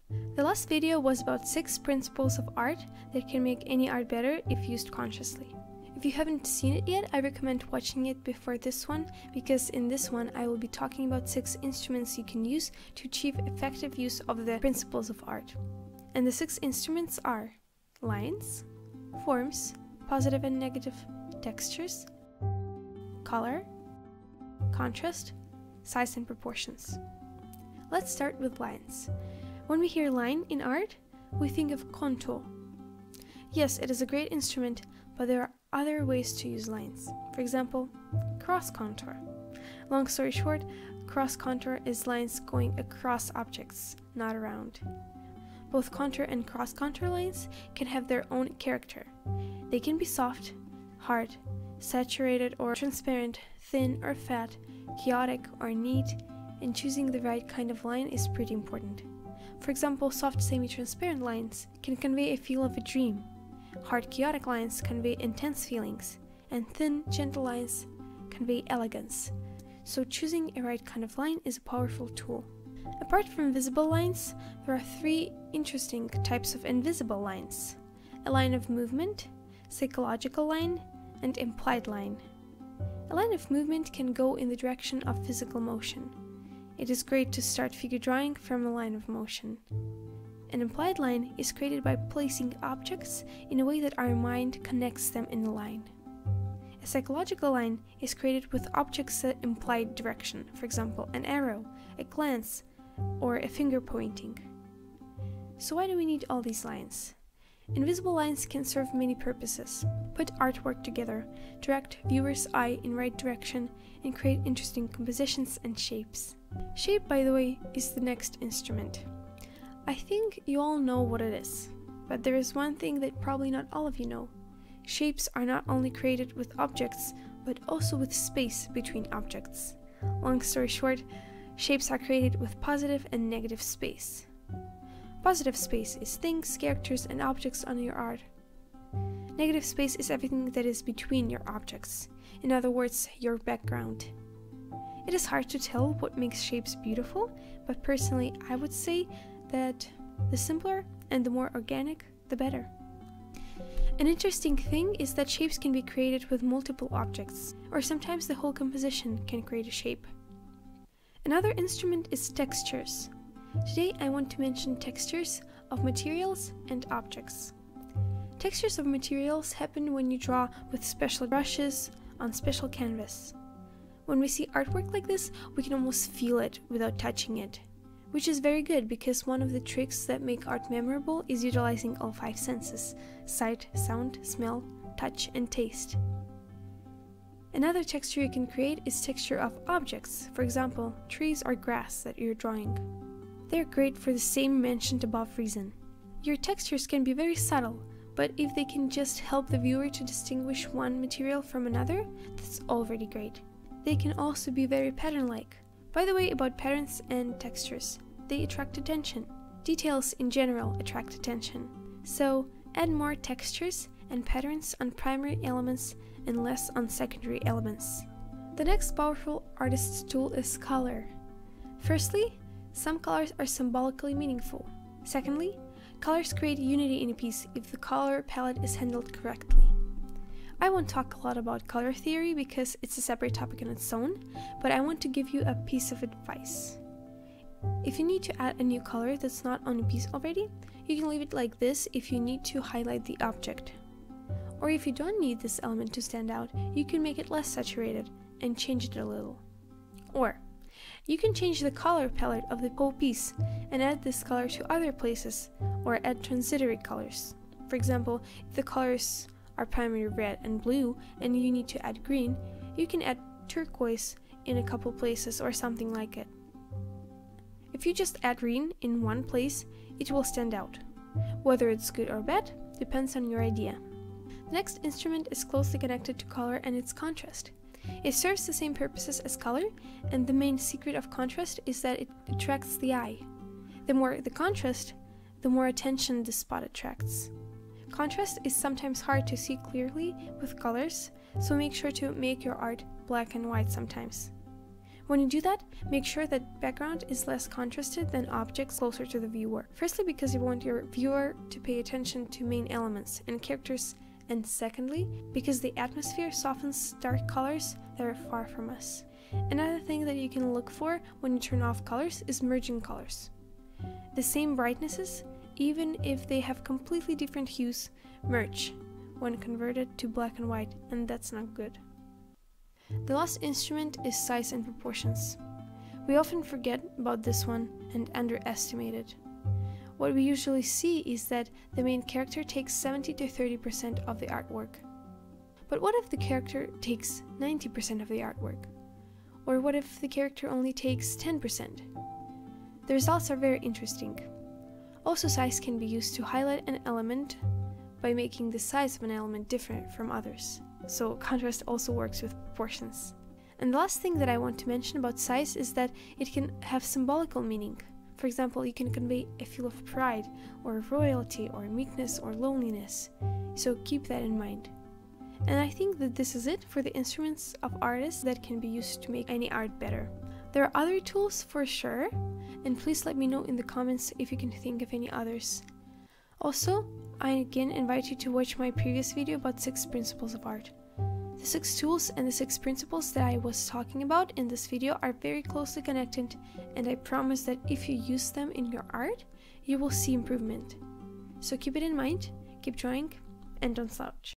The last video was about 6 principles of art that can make any art better if used consciously. If you haven't seen it yet, I recommend watching it before this one, because in this one I will be talking about 6 instruments you can use to achieve effective use of the principles of art. And the 6 instruments are lines, forms, positive and negative textures, color, contrast, size and proportions. Let's start with lines. When we hear line in art, we think of contour. Yes, it is a great instrument, but there are other ways to use lines. For example, cross contour. Long story short, cross contour is lines going across objects, not around. Both contour and cross contour lines can have their own character. They can be soft, hard, saturated or transparent, thin or fat, chaotic or neat, and choosing the right kind of line is pretty important. For example, soft semi-transparent lines can convey a feel of a dream. Hard chaotic lines convey intense feelings, and thin, gentle lines convey elegance. So choosing a right kind of line is a powerful tool. Apart from visible lines, there are 3 interesting types of invisible lines: a line of movement, psychological line, and implied line. A line of movement can go in the direction of physical motion. It is great to start figure drawing from a line of motion. An implied line is created by placing objects in a way that our mind connects them in a line. A psychological line is created with objects that imply direction, for example, an arrow, a glance, or a finger pointing. So why do we need all these lines? Invisible lines can serve many purposes: put artwork together, direct viewer's eye in right direction, and create interesting compositions and shapes. Shape, by the way, is the next instrument. I think you all know what it is, but there is one thing that probably not all of you know. Shapes are not only created with objects, but also with space between objects. Long story short, shapes are created with positive and negative space. Positive space is things, characters, and objects on your art. Negative space is everything that is between your objects. In other words, your background. It is hard to tell what makes shapes beautiful, but personally I would say that the simpler and the more organic, the better. An interesting thing is that shapes can be created with multiple objects, or sometimes the whole composition can create a shape. Another instrument is textures. Today I want to mention textures of materials and objects. Textures of materials happen when you draw with special brushes on special canvas. When we see artwork like this, we can almost feel it without touching it, which is very good because one of the tricks that make art memorable is utilizing all 5 senses: sight, sound, smell, touch, and taste. Another texture you can create is texture of objects, for example, trees or grass that you're drawing. They're great for the same mentioned above reason. Your textures can be very subtle, but if they can just help the viewer to distinguish one material from another, that's already great. They can also be very pattern-like. By the way, about patterns and textures, they attract attention. Details in general attract attention. So add more textures and patterns on primary elements and less on secondary elements. The next powerful artist's tool is color. Firstly, some colors are symbolically meaningful. Secondly, colors create unity in a piece if the color palette is handled correctly. I won't talk a lot about color theory because it's a separate topic on its own, but I want to give you a piece of advice. If you need to add a new color that's not on a piece already, you can leave it like this if you need to highlight the object. Or if you don't need this element to stand out, you can make it less saturated and change it a little. Or you can change the color palette of the whole piece and add this color to other places, or add transitory colors. For example, if the colors are primarily red and blue and you need to add green, you can add turquoise in a couple places or something like it. If you just add green in one place, it will stand out. Whether it's good or bad depends on your idea. The next instrument is closely connected to color and its contrast. It serves the same purposes as color, and the main secret of contrast is that it attracts the eye. The more the contrast, the more attention the spot attracts. Contrast is sometimes hard to see clearly with colors, so make sure to make your art black and white sometimes. When you do that, make sure that background is less contrasted than objects closer to the viewer. Firstly, because you want your viewer to pay attention to main elements and characters, and secondly, because the atmosphere softens dark colors that are far from us. Another thing that you can look for when you turn off colors is merging colors. The same brightnesses, even if they have completely different hues, merge when converted to black and white, and that's not good. The last instrument is size and proportions. We often forget about this one and underestimate it. What we usually see is that the main character takes 70 to 30% of the artwork. But what if the character takes 90% of the artwork? Or what if the character only takes 10%? The results are very interesting. Also, size can be used to highlight an element by making the size of an element different from others. So contrast also works with proportions. And the last thing that I want to mention about size is that it can have symbolical meaning. For example, you can convey a feel of pride, or royalty, or meekness, or loneliness. So keep that in mind. And I think that this is it for the instruments of artists that can be used to make any art better. There are other tools for sure, and please let me know in the comments if you can think of any others. Also, I again invite you to watch my previous video about 6 principles of art. The 6 tools and the 6 principles that I was talking about in this video are very closely connected, and I promise that if you use them in your art, you will see improvement. So keep it in mind, keep drawing, and don't slouch.